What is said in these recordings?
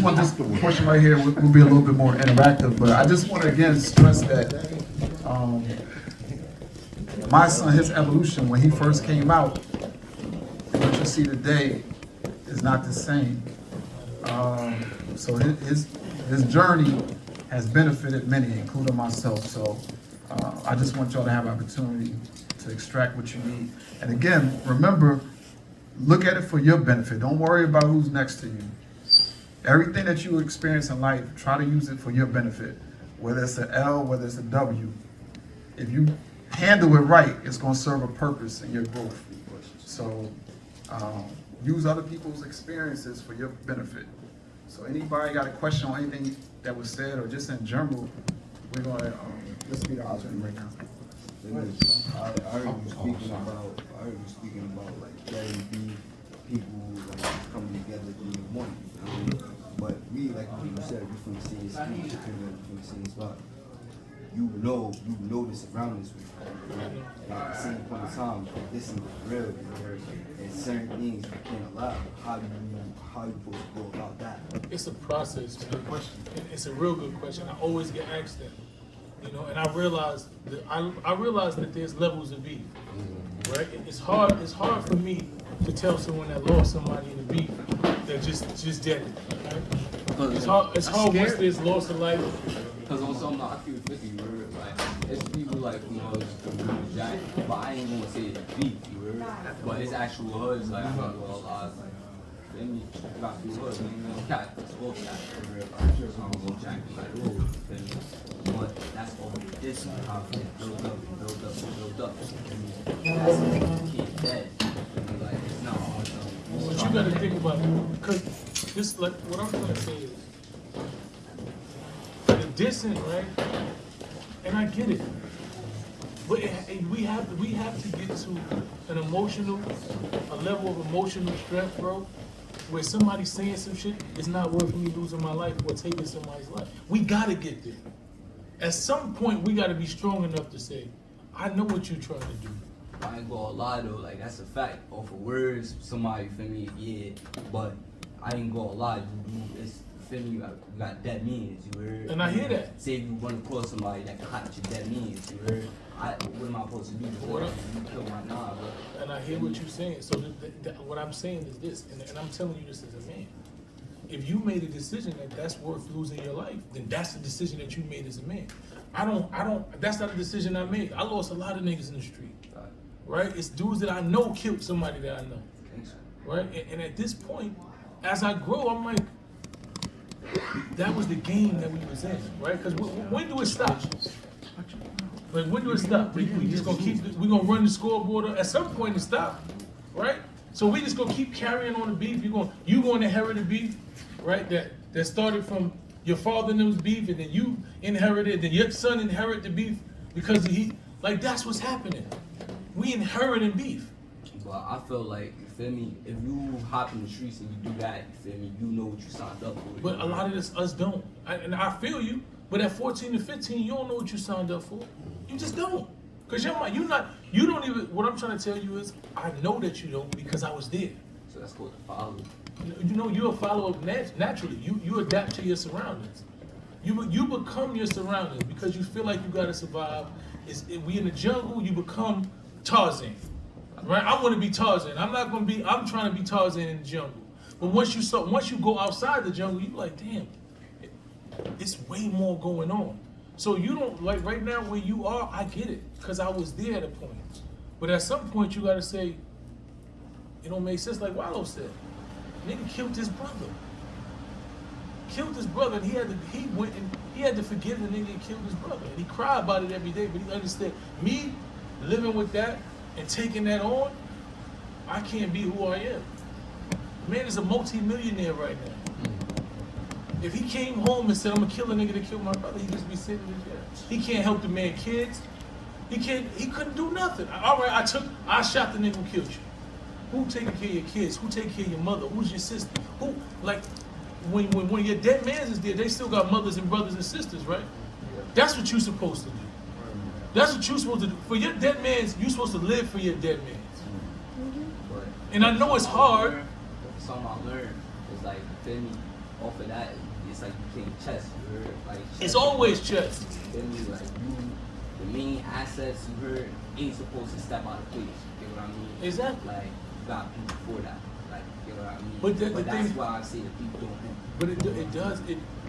want this portion right here will be a little bit more interactive, but I just want to again stress that my son, his evolution when he first came out, what you see today is not the same. So his journey has benefited many, including myself. So I just want y'all to have opportunity to extract what you need. And again, remember, look at it for your benefit. Don't worry about who's next to you. Everything that you experience in life, try to use it for your benefit. Whether it's an L, whether it's a W. If you handle it right, it's going to serve a purpose in your growth. So use other people's experiences for your benefit. So anybody got a question on anything that was said or just in general, we're going to, this will be the opportunity right now. I heard you speaking about like getting people like coming together to be one. But we, like you said, we from the same street, from the same spot. You know the surroundings with you. And at the same point in time, this is real, and certain things you can't allow. How you supposed to go about that? It's a process, man. It's a real good question. I always get asked that. You know, and I realize that there's levels of beef, right? It's hard for me to tell someone that lost somebody in the beef that just dead it, right? It's hard once there's loss of life. Because on something I feel 50, like, it's people like, you know, it's Jack, but I ain't gonna say it's beef, you heard? But it's actual hoods, like, I'm gonna go a lot. Then you got these hoods, you know, cat, spoke cat, I'm sure I'm gonna go Jack, like, oh, but that's all this how it build up. That's keep dead. Like, it's not all something. But you gotta think about it, because this, like, what I'm trying to say is, the dissing, right? And I get it, but we have to get to a level of emotional strength, bro, where somebody saying some shit is not worth me losing my life or taking somebody's life. We gotta get there. At some point, we gotta be strong enough to say, I know what you're trying to do. I ain't gonna lie though, like that's a fact. Off of words, somebody feel me, yeah. But I ain't gonna lie, it's feel me, you got dead means, you heard? And I hear that. Say you run across somebody that can hot your dead means, you heard? What am I supposed to do? You kill my nah, bro. And I hear what you're saying. So what I'm saying is this, and I'm telling you this as a man. If you made a decision that that's worth losing your life, then that's the decision that you made as a man. That's not a decision I made. I lost a lot of niggas in the street, right? It's dudes that I know killed somebody that I know, right? And at this point, as I grow, I'm like, that was the game that we was in, right? Because when do it stop? Like, when do it stop? We just gonna we gonna run the scoreboard at some point it stop, right? So we just gonna keep carrying on the beef. You gonna inherit the beef, right? That started from your father and them's beef, and then you inherited, then your son inherited the beef because like that's what's happening. We inheriting beef. But I feel like, you feel me, if you hop in the streets and you do that, you feel me, you know what you signed up for. But a lot of us don't. And I feel you, but at 14 to 15, you don't know what you signed up for. You just don't. Because you don't even, what I'm trying to tell you is, I know that you don't because I was there. So that's called a follow. You know, you're a follower naturally. You adapt to your surroundings. You become your surroundings because you feel like you gotta survive. We in the jungle, you become Tarzan. Right? I want to be Tarzan. I'm trying to be Tarzan in the jungle. But once you go outside the jungle, you like, damn, it's way more going on. So you don't, like right now where you are, I get it, because I was there at a point. But at some point you gotta say, it don't make sense, like Wallow said. Nigga killed his brother. And he had to forgive the nigga that killed his brother. And he cried about it every day, but he understood me living with that and taking that on, I can't be who I am. Man is a multi-millionaire right now. If he came home and said, I'm gonna kill a nigga that killed my brother, he'd just be sitting in jail. He can't help the man kids. He couldn't do nothing. All right, I shot the nigga who killed you. Who taking care of your kids? Who taking care of your mother? Who's your sister? Who, like, when your dead man is there, they still got mothers and brothers and sisters, right? That's what you're supposed to do. That's what you're supposed to do. For your dead mans, you're supposed to live for your dead mans. And I know it's hard. Something I learned is like, feel me, off of that, it's like you playing chess. You heard? Like chess, It's always chess. You feel me? Like you, the main assets you heard ain't supposed to step out of place. You know what I mean? Exactly. Like you got people for that. Like you know what I mean? But the that's thing- why I say that people don't do. But it does.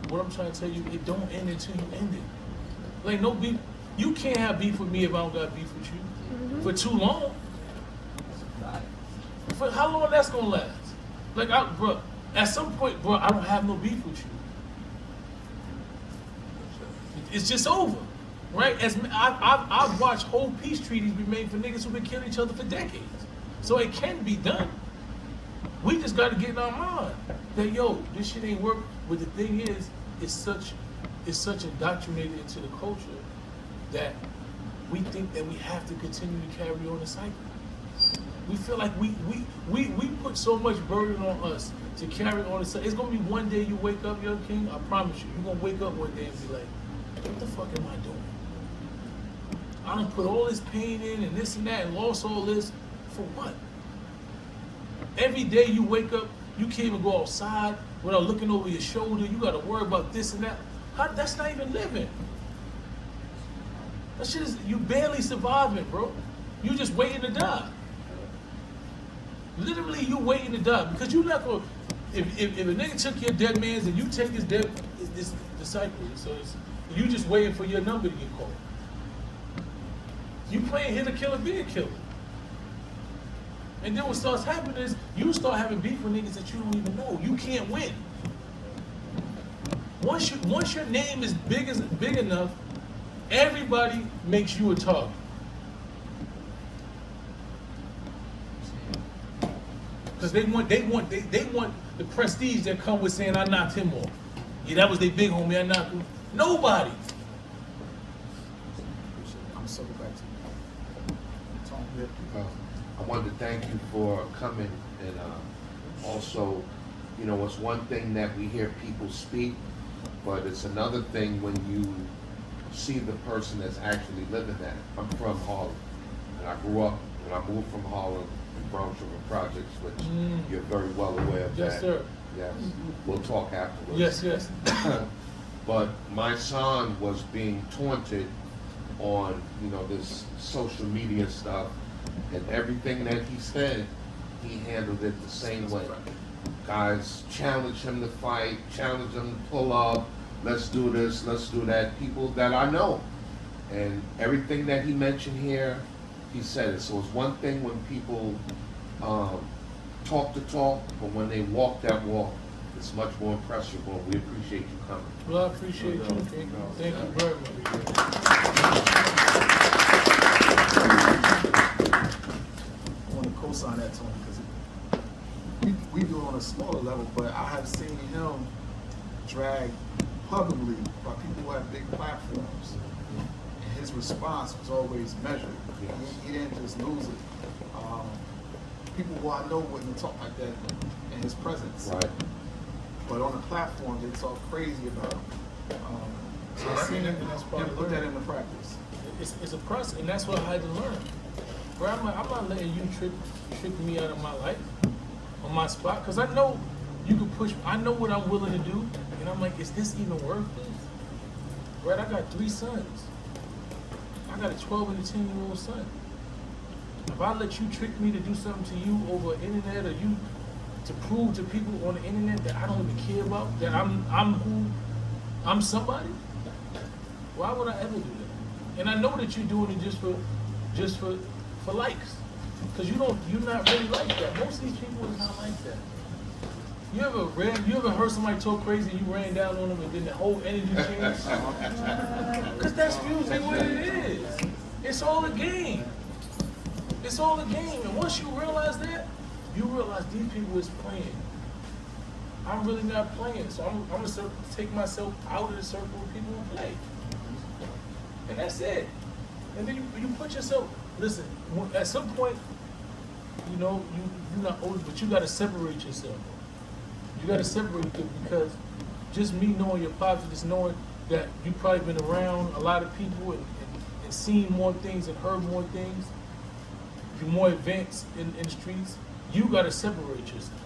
What I'm trying to tell you, it don't end until you end it. Like no beef. You can't have beef with me if I don't got beef with you for too long. Like, For how long that's gonna last? Like, bro, at some point, bro, I don't have no beef with you. It's just over, right? As I've watched whole peace treaties be made for niggas who've been killing each other for decades, so it can be done. We just got to get in our mind that yo, this shit ain't work. But the thing is, it's such indoctrinated into the culture that we think that we have to continue to carry on the cycle. We feel like we put so much burden on us to carry on the cycle. It's gonna be one day you wake up, young king. I promise you, you're gonna wake up one day and be like, what the fuck am I doing? I done put all this pain in and this and that and lost all this for what? Every day you wake up, you can't even go outside without looking over your shoulder. You gotta worry about this and that. That's not even living. That shit is, you barely surviving, bro. You just waiting to die. Literally, you waiting to die because you not gonna. If a nigga took your dead man's and you take his dead, this disciple, so you just waiting for your number to get called. You playing hit a killer, be a killer. And then what starts happening is you start having beef with niggas that you don't even know. You can't win. Once your name is big enough, everybody makes you a target. Because they want the prestige that come with saying I knocked him off. Yeah, that was their big homie. I knocked him. Nobody. I'm circle back to you. Tom, yeah. I wanted to thank you for coming, and also, you know, it's one thing that we hear people speak, but it's another thing when you see the person that's actually living that. I'm from Harlem, and I grew up, when I moved from Harlem, Brown Sugar Projects, which you're very well aware of. Yes, that. sir. Yes, we'll talk afterwards. Yes. But my son was being taunted on, you know, this social media stuff, and everything that he said, he handled it the same way. Guys challenge him to fight, challenge him to pull up, let's do this, let's do that. People that I know, and everything that he mentioned here, he said it. So it's one thing when people talk the talk, but when they walk that walk, it's much more impressive. Well, we appreciate you coming. Well, I appreciate you. Thank you very much. I want to co-sign that, Tony, because we do it on a smaller level, but I have seen him dragged publicly by people who have big platforms. And his response was always measured. He didn't just lose it. People who I know wouldn't talk like that in his presence. Right. But on the platform, they talk crazy about him. So I've seen him put that into practice. It's a process, and that's what I had to learn. Bro, I'm not letting you trick me out of my life, on my spot, because I know you can push. I know what I'm willing to do, and I'm like, is this even worth it? Right? I got 3 sons. I got a 12 and a 10-year-old son. If I let you trick me to do something to you over the internet, or you to prove to people on the internet that I don't even care about, that I'm somebody, why would I ever do that? And I know that you're doing it just for likes, because you're not really like that. Most of these people are not like that. You ever heard somebody talk crazy and you ran down on them and then the whole energy changed? Because that's usually what it is. It's all a game. It's all a game. And once you realize that, you realize these people is playing. I'm really not playing. So I'm going to take myself out of the circle of people who play. And that's it. And then you put yourself, listen, at some point, you know, you're not old, but you got to separate yourself. You got to separate them, because just me knowing your pops, just knowing that you've probably been around a lot of people and seen more things and heard more things, you're more advanced in the streets, you got to separate yourself.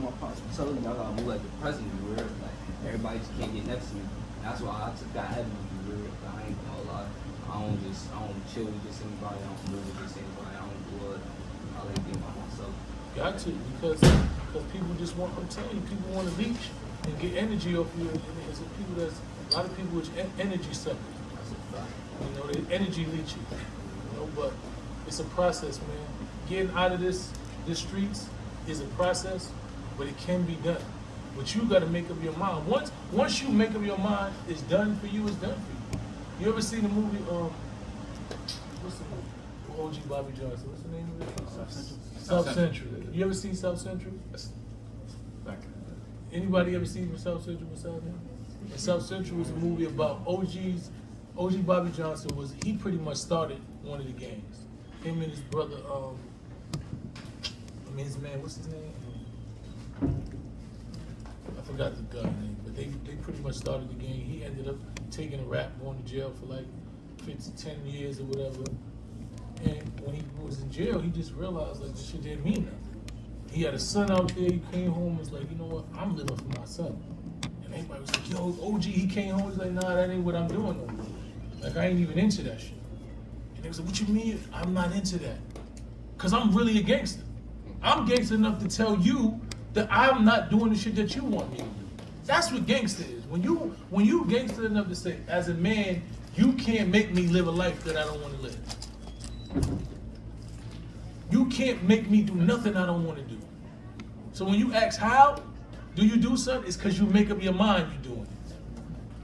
my pops was telling me I gotta move like the president, you heard? Like, everybody just can't get next to me. That's why I took that heavy, you heard? I ain't gonna lie. I don't chill with just anybody. I don't move with just anybody. I don't do it. I like being by myself. Got to, because people just want, I'm telling you, people want to leech and get energy off you. And it's a lot of people with energy suckers. That's a fact. You know, they energy leeching. You know, but it's a process, man. Getting out of the streets is a process, but it can be done. But you got to make up your mind. Once you make up your mind, it's done for you. It's done for you. You ever seen the movie? What's the movie? OG Bobby Johnson. What's the name of it? South Central. You ever seen South Central? Anybody ever seen South Central besides him? And South Central was a movie about OG Bobby Johnson he pretty much started one of the gangs. Him and his brother, his man, what's his name? I forgot the guy's name, but they pretty much started the gang. He ended up taking a rap, going to jail for like 10 years or whatever. And when he was in jail, he just realized like this shit didn't mean nothing. He had a son out there, he came home and was like, you know what, I'm living for my son. And everybody was like, yo, OG, he came home, he's like, nah, that ain't what I'm doing no more. Like, I ain't even into that shit. And they was like, what you mean? I'm not into that. Cause I'm really a gangster. I'm gangster enough to tell you that I'm not doing the shit that you want me to do. That's what gangster is. When you gangster enough to say, as a man, you can't make me live a life that I don't want to live. You can't make me do nothing I don't want to do. So when you ask how do you do something, it's because you make up your mind you're doing it.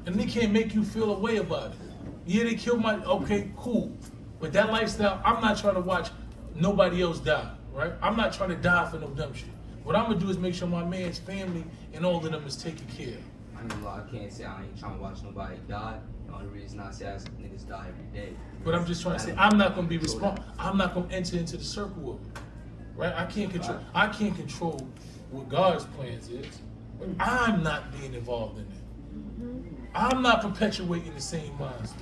And they can't make you feel a way about it. Yeah, they killed okay, cool. But that lifestyle, I'm not trying to watch nobody else die, right? I'm not trying to die for no dumb shit. What I'm gonna do is make sure my man's family and all of them is taken care of. I mean, I can't say I ain't trying to watch nobody die. The only reason I say is niggas die every day. But I'm just trying to say, I'm not gonna be responsible. I'm not gonna enter into the circle of it, right? I can't control what God's plans is. But I'm not being involved in it. I'm not perpetuating the same mindset.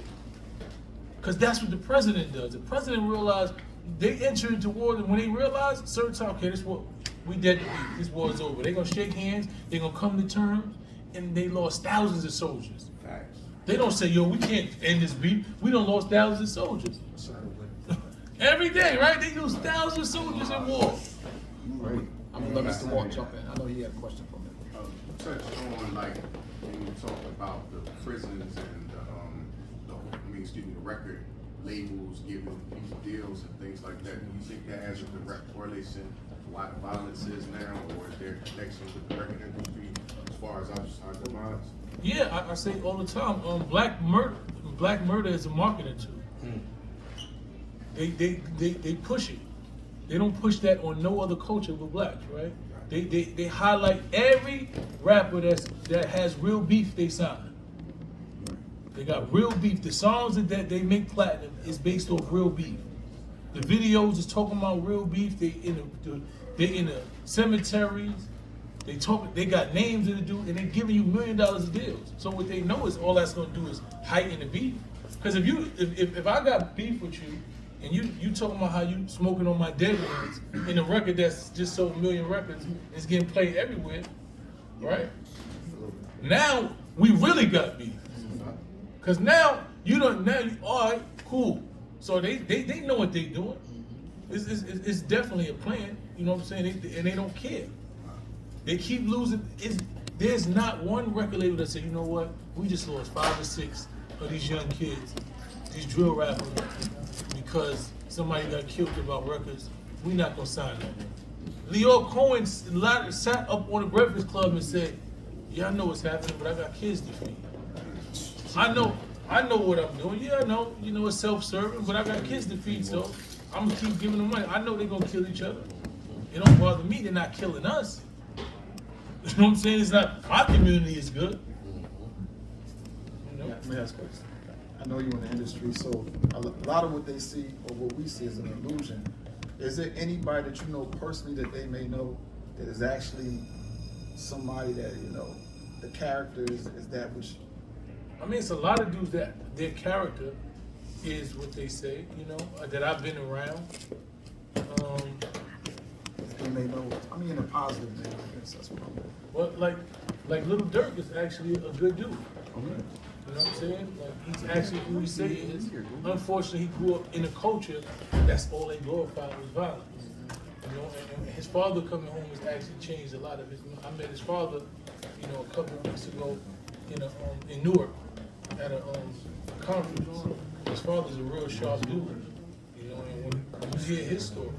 Because that's what the president does. The president realized they enter into war, and when they realize certain time, okay, this war, we dead to beat. This war is over. They're gonna shake hands. They're gonna come to terms, and they lost thousands of soldiers. Facts. They don't say, yo, we can't end this beef. We done lost thousands of soldiers. Every day, right? They lose thousands of soldiers in war. Right. I'm gonna let Mr. Walt jump in. I know he had a question for me. Touch on like when you talk about the prisons and the record labels giving people deals and things like that. Do you think that has a direct correlation to why the violence is now, or is there a connection with the record industry as far as our demise? Yeah, I say all the time. Black murder is a marketing tool. They push it. They don't push that on no other culture but blacks, right? They highlight every rapper that has real beef they sign. They got real beef. The songs that they make platinum is based off real beef. The videos is talking about real beef. They in the cemeteries. They got names of the dude, and they're giving you $1 million of deals. So what they know is all that's gonna do is heighten the beef. Because if I got beef with you, and you talking about how you smoking on my dead ones in a record that's just sold 1 million records, it's getting played everywhere, right? Now we really got beef. Cause now all right, cool. So they know what they doing. It's definitely a plan. You know what I'm saying? And they don't care. They keep losing. There's not one record label that said, you know what? We just lost 5 or 6 of these young kids, these drill rappers, because somebody got killed about records. We not gonna sign that. Leo Cohen sat up on the Breakfast Club and said, "Yeah, I know what's happening, but I got kids to feed. I know what I'm doing. Yeah, I know. You know, it's self-serving, but I got kids to feed, so I'm gonna keep giving them money. I know they're gonna kill each other. It don't bother me. They're not killing us. You know what I'm saying? It's not my community is good. You know? Yeah, let me ask a question. I know you're in the industry, so a lot of what they see or what we see is an illusion. Is there anybody that you know personally that they may know that is actually somebody that, you know, the character is that which? I mean, it's a lot of dudes that their character is what they say, you know, that I've been around. may know, I mean, in a positive manner, I guess that's what I'm. Well, like Little Dirk is actually a good dude. You know what I'm saying? Like he's actually who he say he is. Unfortunately, he grew up in a culture that's all they glorified was violence. You know, and his father coming home has actually changed a lot of his. I met his father, you know, a couple of weeks ago in Newark at a conference. His father's a real sharp dude. You know, and when you hear his story,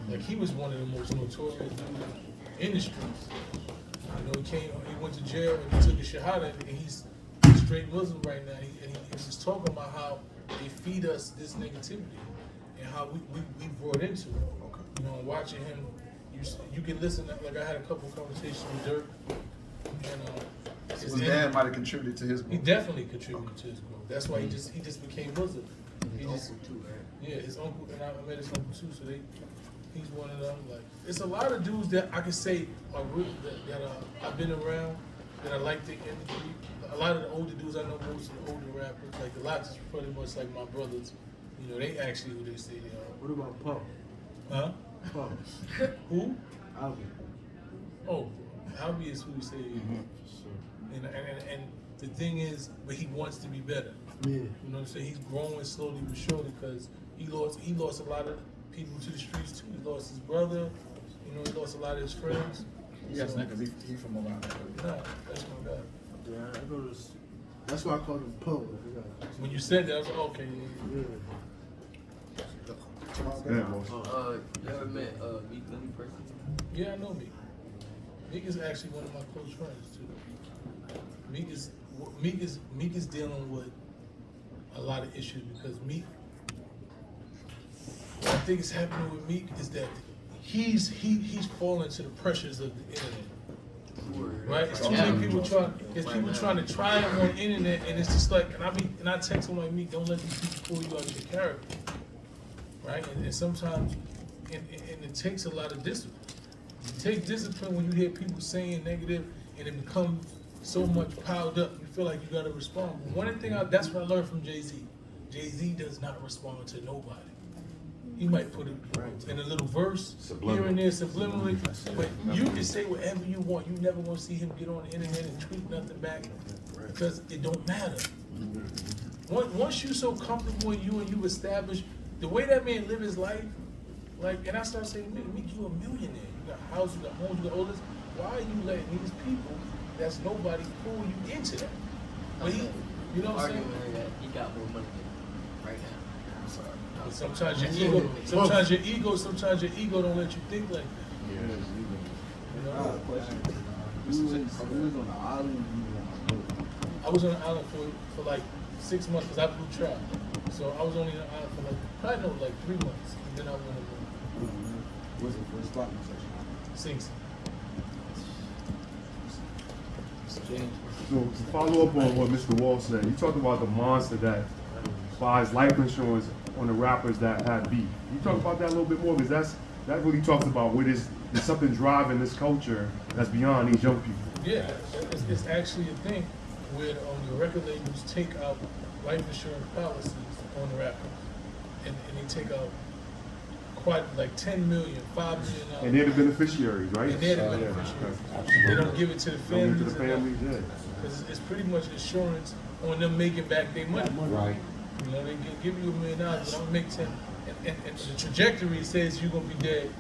like he was one of the most notorious dudes in the streets. You know, he went to jail and he took a shahada, and he's straight Muslim right now. And he was just talking about how they feed us this negativity and how we brought into it. You know, and watching him, you can listen. Like I had a couple of conversations with Dirk, and His dad might have contributed to his he growth. definitely contributed to his growth. That's why he just became Muslim. He just, too, right? yeah, his uncle, and I met his uncle too, so he's one of them. Like, it's a lot of dudes that I can say are real, that I've been around, that I like the industry. A lot of the older dudes, I know most of the older rappers, like a lot is pretty much like my brothers. You know, they actually who they say they are. What about Puff? Huh? Puff. Who? Alvin. Oh, Albie is who he say he is. And the thing is, but he wants to be better. Yeah. You know what I'm saying? He's growing slowly but surely because he lost a lot of people to the streets too. He lost his brother. You know, he lost a lot of his friends. Yes, So- because he from a lot. Nah, that's my guy. Yeah, I go to. That's why I called him Puff. When you said that, I was like, okay. Yeah. Yeah, You ever met Meek Millie personally? Yeah, I know Meek. Meek is actually one of my close friends too. Meek is dealing with a lot of issues because Meek. What I think is happening with Meek is that he's falling to the pressures of the internet. Right? It's too many people trying to try him on the internet, and it's just like, and I text him like, Meek, don't let these people pull you out of your character. Right? And sometimes, and it takes a lot of discipline. It takes discipline when you hear people saying negative, and it becomes so much piled up. You feel like you got to respond. But one thing that's what I learned from Jay-Z. Jay-Z does not respond to nobody. He might put it in a little verse here and there subliminally, but you can say whatever you want. You never gonna see him get on the internet and tweet nothing back because it don't matter. Once you so comfortable in you and you establish the way that man live his life, like, and I start saying, Meek, you a millionaire. You got houses, you got homes, you got all this. Why are you letting these people that's nobody pull you into that? But he, you know what I'm saying? Arguing that he got more money than me right now. But sometimes your ego don't let you think like that. I You have a know? question. You was on the island. I was on the island for like 6 months because I blew trout. So I was only on the island for probably 3 months. And then I went to What's the spot you searching? Sing Sing. So to follow up on what Mr. Wall said, you talked about the monster that buys life insurance on the rappers that have beef. You talk about that a little bit more because that really talks about what there's something driving this culture that's beyond these young people. Yeah, it's actually a thing where the record labels take out life insurance policies on the rappers, and they take out quite like 10 million, $5 million. And they're the beneficiaries, right? And they're the beneficiaries. They don't give it to the Don't families. give it to the families, yeah. Because it's pretty much insurance on them making back their money. Right. You know, they give you $1 million, but I'm gonna make 10. And the trajectory says you're gonna be dead in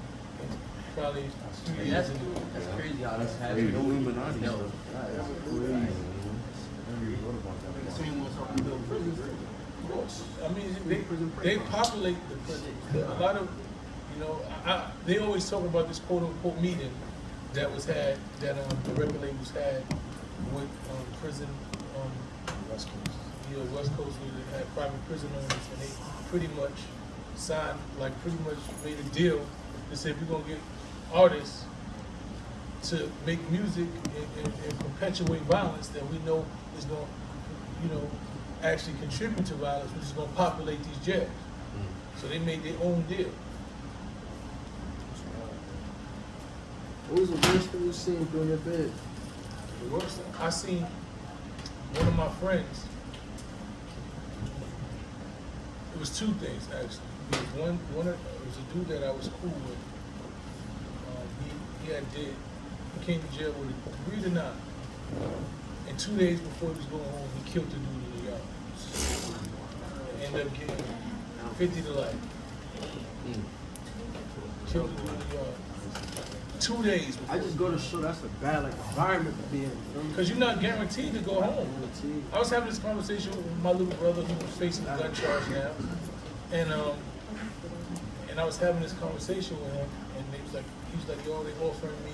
probably 3 And years. that's crazy how that's happening. No. Of course. I mean, they populate the prison. A lot of, you know, they always talk about this quote unquote meeting that was had, that the record labels had with prison, West Coast. West Coast, where they had private prison owners, and they pretty much signed, pretty much made a deal to say we're gonna get artists to make music and perpetuate violence that we know is gonna, actually contribute to violence, which is gonna populate these jails. So they made their own deal. What was the worst thing you seen during your bed? The worst thing, I seen one of my friends. It was two things actually. It was it was a dude that I was cool with. had did. He came to jail with a 3 to 9. And 2 days before he was going home, he killed the dude in the yard. Ended up getting 50 to life. Killed the dude in the yard. 2 days before. I just go to show that's a bad like environment to be in. Because you're not guaranteed to go home. I was having this conversation with my little brother who was facing a gun charge now. And I was having this conversation with him, and he was like, yo, they offering me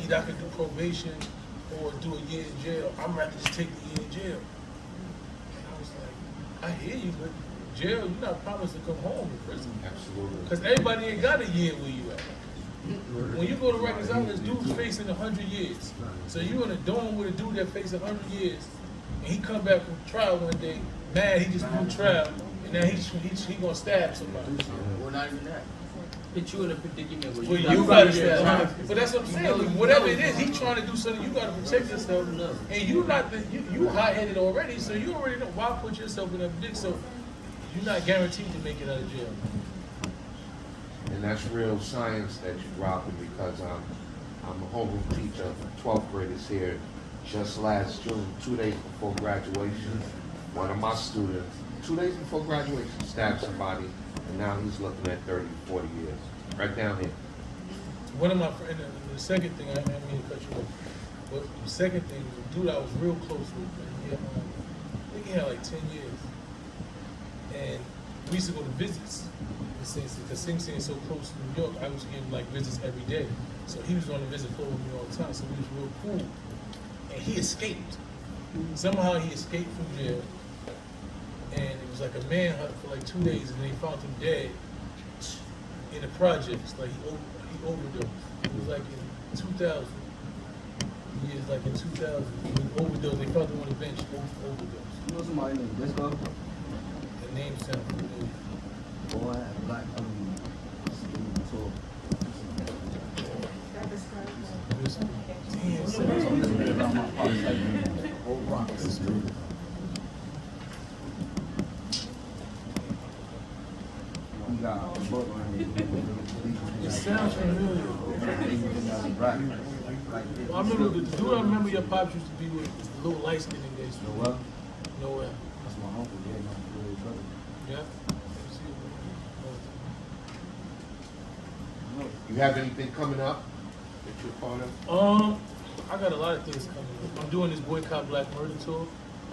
either I could do probation or do a year in jail. I'm rather just take the year in jail. And I was like, I hear you, but jail, you're not promised to come home in prison. Absolutely. Because everybody ain't got a year where you at. When you go to Rikers Island, this dude's facing 100 years. So you in a dome with a dude that faced 100 years, and he come back from trial one day, mad he just blew trial, and now he gonna stab somebody. Well, not even that. Put you in a predicament where Well, you you gotta stab. But that's what I'm saying. Whatever it is, he trying to do something. You gotta protect yourself, and you not you hot-headed already, so you already know why put yourself in a predicament. So you're not guaranteed to make it out of jail. And that's real science that you're dropping, because I'm a homeroom teacher. 12th graders here. Just last June, 2 days before graduation, one of my students, 2 days before graduation, stabbed somebody, and now he's looking at 30, 40 years. Right down here. One of my friends, the second thing, I didn't mean to cut you off, but the second thing, the dude I was real close with, man, I think he had like 10 years. And we used to go to visits. Because Sing Sing is so close to New York, I was getting like visits every day. So he was on the visit floor with me all the time, so we was real cool. And he escaped. Somehow he escaped from jail. And it was like a manhunt for like 2 days, and they found him dead in the projects. Like he overdosed. It was like in 2000. He is like in 2000. He overdosed. They found him on the bench, overdosed. You know somebody named Disco? The name sounds familiar. Boy, black, so. Damn, son. Around my pops, like, old Bronx. We got a book on here. It sounds familiar. Well, I remember the dude I remember your pops used to be with was the little light skinned guy. Noel? Noel. That's my uncle, yeah, my little brother. Yeah. You have anything coming up that you're part of? I got a lot of things coming up. I'm doing this Boycott Black Murder tour.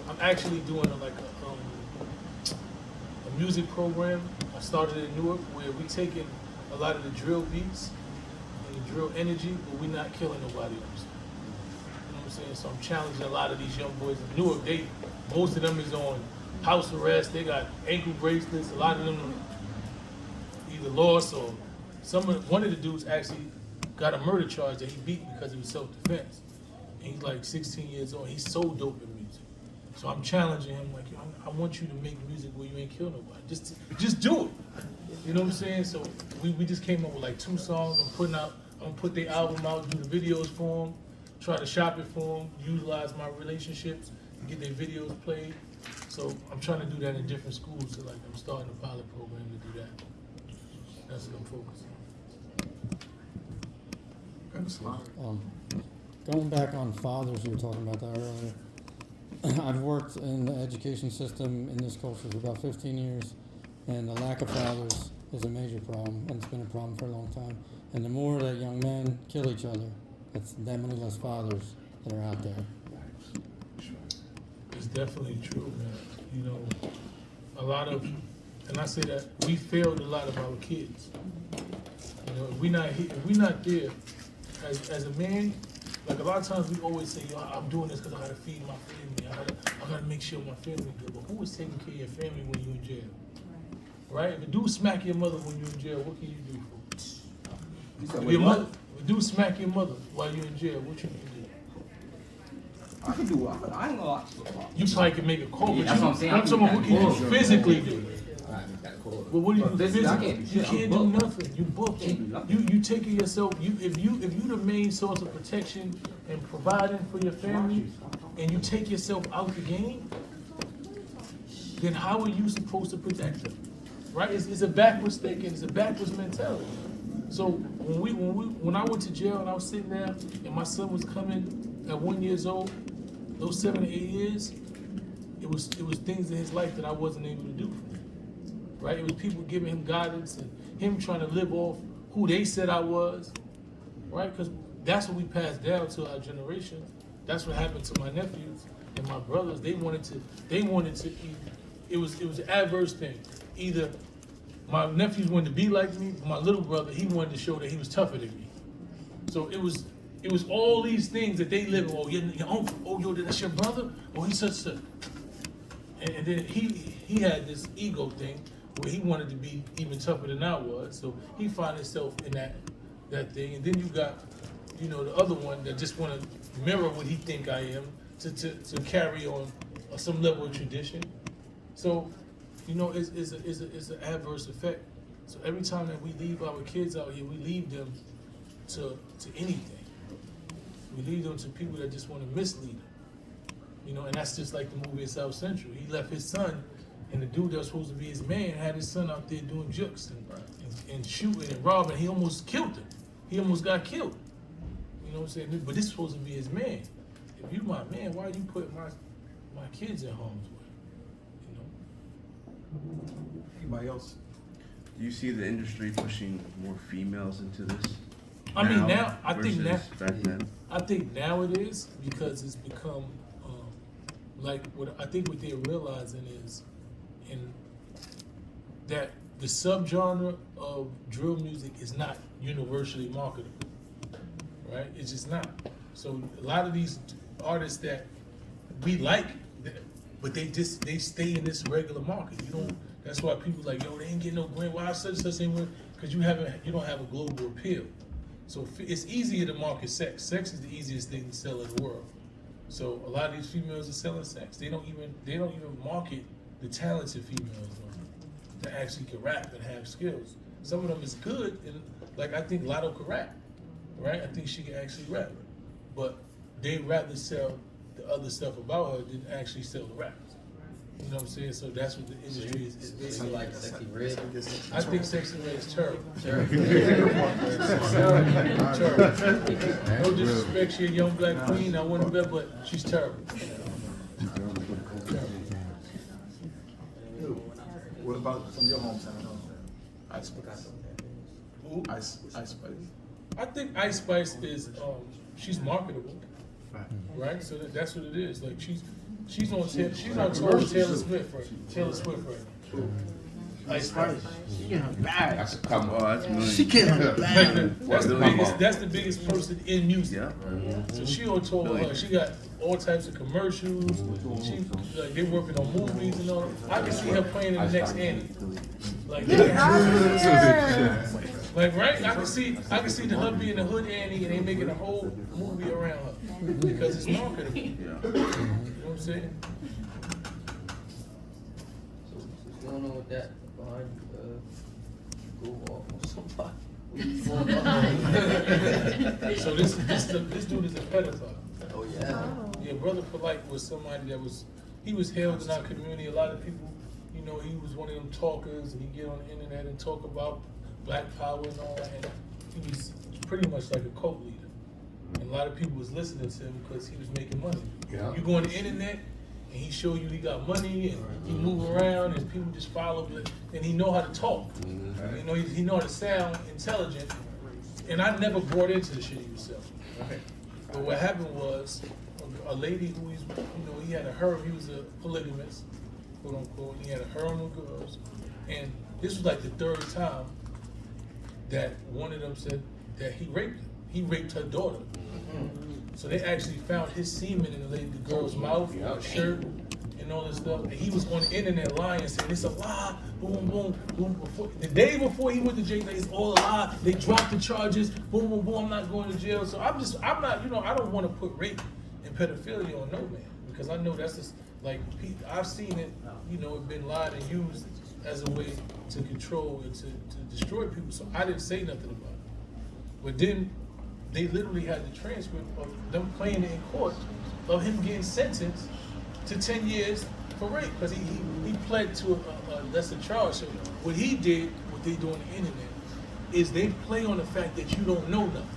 I'm actually doing a music program. I started in Newark, where we taking a lot of the drill beats and the drill energy, but we're not killing nobody else. You know what I'm saying? So I'm challenging a lot of these young boys in Newark. Most of them is on house arrest. They got ankle bracelets. A lot of them either lost or one of the dudes actually got a murder charge that he beat because it was self-defense. And he's like 16 years old. He's so dope in music. So I'm challenging him, like, I want you to make music where you ain't kill nobody. Just do it. You know what I'm saying? So we just came up with like 2 songs. I'm gonna put their album out, do the videos for them, try to shop it for them, utilize my relationships, and get their videos played. So I'm trying to do that in different schools. So like I'm starting a pilot program to do that. That's what I'm focusing on. Going back on fathers, you were talking about that earlier. I've worked in the education system in this culture for about 15 years, and the lack of fathers is a major problem, and it's been a problem for a long time. And the more that young men kill each other, that's that many less fathers that are out there. It's definitely true, man. You know, and I say that we failed a lot of our kids. You know, if we're not there as a man. Like a lot of times we always say, yo, I'm doing this because I gotta feed my family. I gotta make sure my family good. But who is taking care of your family when you're in jail? Right? If a dude smack your mother when you're in jail, what can you do for? If a dude smack your mother while you're in jail, what you can do? I can do it. I ain't gonna lie. You probably can make a call, Yeah, but that's what I'm saying. I'm talking about what can you physically do? Well, what do you do physically? You can't do nothing. You booked. You taking yourself. If you the main source of protection and providing for your family, and you take yourself out the game, then how are you supposed to protect them? Right? It's a backwards thinking. It's a backwards mentality. So when I went to jail and I was sitting there and my son was coming at 1 year old, those 7 to 8 years, it was things in his life that I wasn't able to do for him. Right? It was people giving him guidance and him trying to live off who they said I was. Right? Because that's what we passed down to our generation. That's what happened to my nephews and my brothers. They wanted to. It was an adverse thing. Either my nephews wanted to be like me, but my little brother, he wanted to show that he was tougher than me. So it was all these things that they live. Oh, your uncle. Oh, yo, that's your brother. Oh, he's such a. And then he had this ego thing where he wanted to be even tougher than I was. So he found himself in that thing. And then you got, the other one that just want to mirror what he think I am to carry on some level of tradition. So, it's an adverse effect. So every time that we leave our kids out here, we leave them to anything. We leave them to people that just want to mislead them. And that's just like the movie in South Central. He left his son, and the dude that was supposed to be his man had his son out there doing jokes and shooting and robbing. He almost killed him. He almost got killed. You know what I'm saying? But this is supposed to be his man. If you my man, why you put my kids in harm's way? Anybody else? Do you see the industry pushing more females into this? I mean, now I think now versus back then. I think now it is because it's become like what I think what they're realizing is that the subgenre of drill music is not universally marketable, right? It's just not. So a lot of these artists that we like, but they stay in this regular market. That's why people like, yo, they ain't getting no Grammy. Why such ain't win? Because you don't have a global appeal. So it's easier to market sex. Sex is the easiest thing to sell in the world. So a lot of these females are selling sex. They don't even market the talented females that actually can rap and have skills. Some of them is good, and like I think Lotto can rap, right? I think she can actually rap, but they'd rather sell the other stuff about her than actually sell the rap. You know what I'm saying? So that's what the industry is based on. Like Sexy Red. I think Sexy Red is terrible. Terrible. Terrible. No disrespect, she's a young black queen. I want her better, but she's terrible. What about from your hometown? Ice Spice. Who? Ice Spice. I think Ice Spice is she's marketable, right? So that's what it is. Like she's on tour with Taylor Swift right now. Ice Spice. She getting her bag. That's a come Oh, on. that's million. She getting her bag. That's the biggest person in music. Yeah. So she on tour with her. She got all types of commercials. They working on movies and all. I can see her playing in the next Annie. Like right? I can see her being the hood Annie, and they making a whole movie around her because it's marketable. You know what I'm saying? So what's going on with that behind go off on somebody? So this dude is a pedophile. Oh yeah. Yeah, Brother Polite was somebody that he was hailed in our community. A lot of people, he was one of them talkers, and he get on the internet and talk about Black Power and all that. And he was pretty much like a cult leader. And a lot of people was listening to him because he was making money. Yeah. You go on the internet, and he show you he got money, and he move around, and people just follow him, and he know how to talk. He know how to sound intelligent. And I never bought into the shit he was selling. But what happened was, a lady who he had a harem. He was a polygamist, quote unquote. And he had a harem of girls, and this was like the third time that one of them said that he raped her. He raped her daughter. So they actually found his semen in the girl's mouth, her shirt, and all this stuff. And he was on the internet lying, saying it's a lie. Boom, boom, boom. The day before he went to jail, it's all a lie. They dropped the charges. Boom, boom, boom. I'm not going to jail. So I'm not. I don't want to put rape and pedophilia on no man, because I know that's just like I've seen it. It been lied and used as a way to control and to destroy people. So I didn't say nothing about it. But then they literally had the transcript of them playing it in court of him getting sentenced to 10 years for rape because he pled to a lesser charge. So what he did, what they do on the internet, is they play on the fact that you don't know nothing.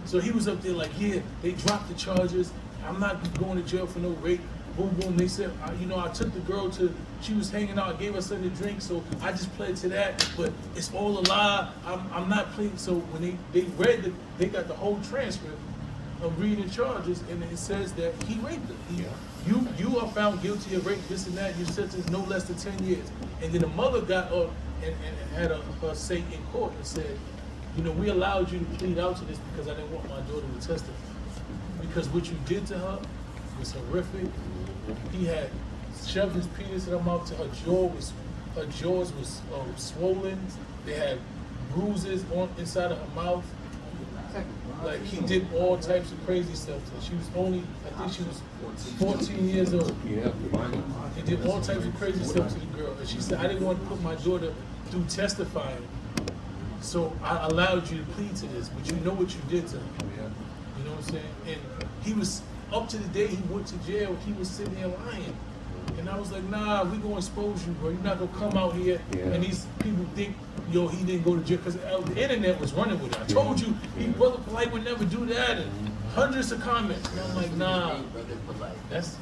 So he was up there like, yeah, they dropped the charges. I'm not going to jail for no rape. Boom, boom. They said, I took the girl she was hanging out. I gave her something to drink, so I just pled to that. But it's all a lie. I'm not playing. So when they read they got the whole transcript of reading the charges, and it says that he raped her. You are found guilty of rape, this and that. Your sentence no less than 10 years. And then the mother got up and had her say in court and said, we allowed you to plead out to this because I didn't want my daughter to testify. Because what you did to her was horrific. He had shoved his penis in her mouth till her jaws was swollen. They had bruises inside of her mouth. Like, he did all types of crazy stuff to her. She was I think she was 14 years old. He did all types of crazy stuff to the girl. And she said, I didn't want to put my daughter through testifying. So I allowed you to plead to this, but you know what you did to her. You know what I'm saying? And he was, up to the day he went to jail, he was sitting there lying. And I was like, nah, we gonna expose you, bro. You're not gonna come out here and these people think, he didn't go to jail. Because the internet was running with it. I told you, Brother Polite would never do that. And hundreds of comments. And I'm like, nah. That's,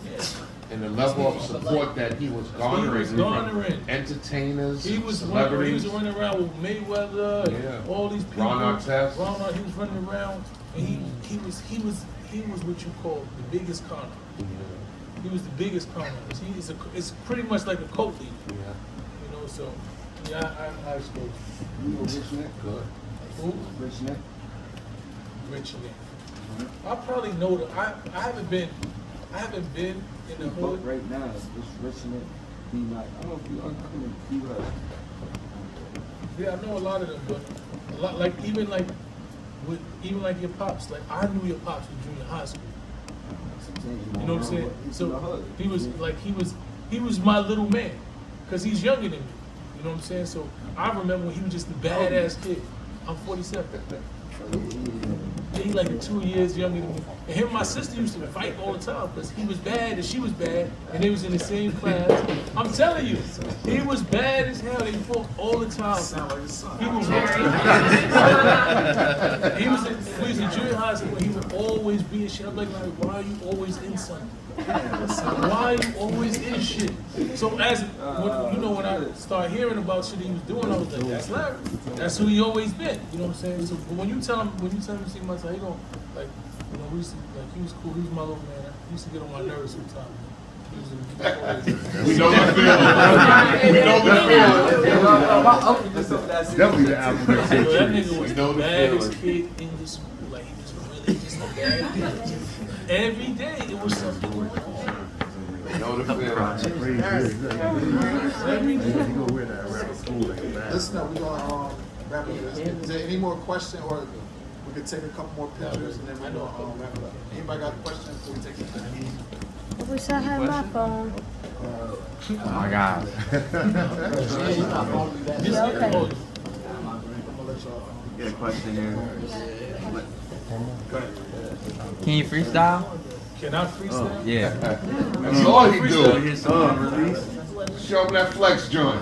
And the level of support that he was garnering from entertainers, he was celebrities. running around with Mayweather and all these people. Ron Artest. He was running around, and he was what you call the biggest con artist. He was the biggest con artist. It's pretty much like a cult leader. So I exposed you. You know Rich Nick? Good. Who? Rich Nick? Rich Nick. I probably know that. I haven't been in the hood. Right now, it's Rich Nick. I don't know if you heard. Yeah, I know a lot of them, but a lot even like your pops. Like, I knew your pops in junior high school. You know what I'm saying? So he was my little man, cause he's younger than me. You know what I'm saying? So I remember when he was just a badass kid. I'm 47. He like 2 years younger than me. And him and my sister used to fight all the time because he was bad and she was bad, and they was in the same class. I'm telling you, he was bad as hell. They fought all the time. He was we was in junior high school, and he would always be in shit. I'm like, why are you always in something? Why are you always in shit? So when I started hearing about shit he was doing, I was like, that's Larry. That's who he always been. You know what I'm saying? So but when you tell him to see my son, he gon' we used to, he was cool. He was my little man. He used to get on my nerves sometimes. We know the feeling. We know the feeling. Definitely the alphabet. That nigga was the baddest kid in the school. Like, he was really just a bad kid. Every day it was something going on. We know the feeling. Every day. You go wear that around school like that. Listen up, we're gonna wrap it up. Is there any more questions, or we could take a couple more pictures and then we're gonna wrap it up? Anybody got questions before we take it? I wish I had my phone. Oh my God. Yeah, okay. Get a question here. Can you freestyle? Can I freestyle? Yeah. That's all he do. Here's some release. Show him that flex joint.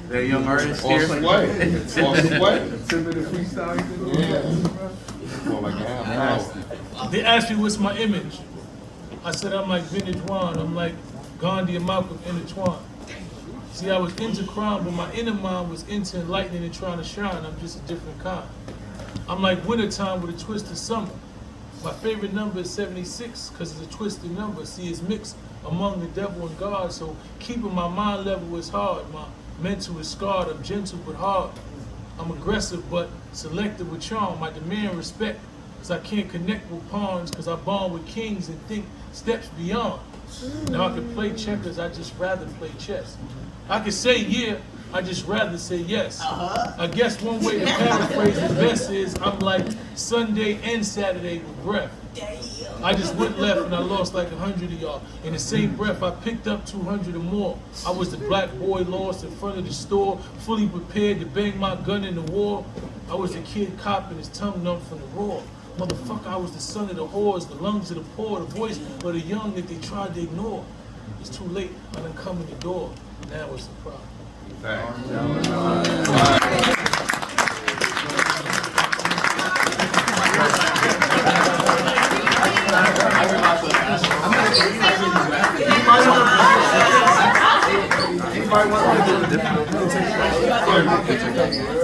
The young artist Or here. sway. Or sway. 10-minute freestyle. Yeah. More like half an hour. They asked me what's my image. I said I'm like Vintage Juan. I'm like Gandhi and Malcolm intertwined. See, I was into crime, but my inner mind was into enlightening and trying to shine. I'm just a different kind. I'm like wintertime with a twist of summer. My favorite number is 76 because it's a twisted number. See, it's mixed among the devil and God, so keeping my mind level is hard. My mental is scarred. I'm gentle but hard. I'm aggressive but selective with charm. I demand respect because I can't connect with pawns because I bond with kings and think steps beyond. Now I can play checkers, I just rather play chess. I can say yeah, I just rather say yes. I guess one way to paraphrase the best is I'm like Sunday and Saturday with breath. I just went left and I lost like 100 of y'all. In the same breath, I picked up 200 or more. I was the black boy lost in front of the store, fully prepared to bang my gun in the war. I was the kid copping his tongue numb from the roar. Motherfucker, I was the son of the whores, the lungs of the poor, the voice of the young that they tried to ignore. It's too late, I done come in the door. Now it's the problem. Anybody want to?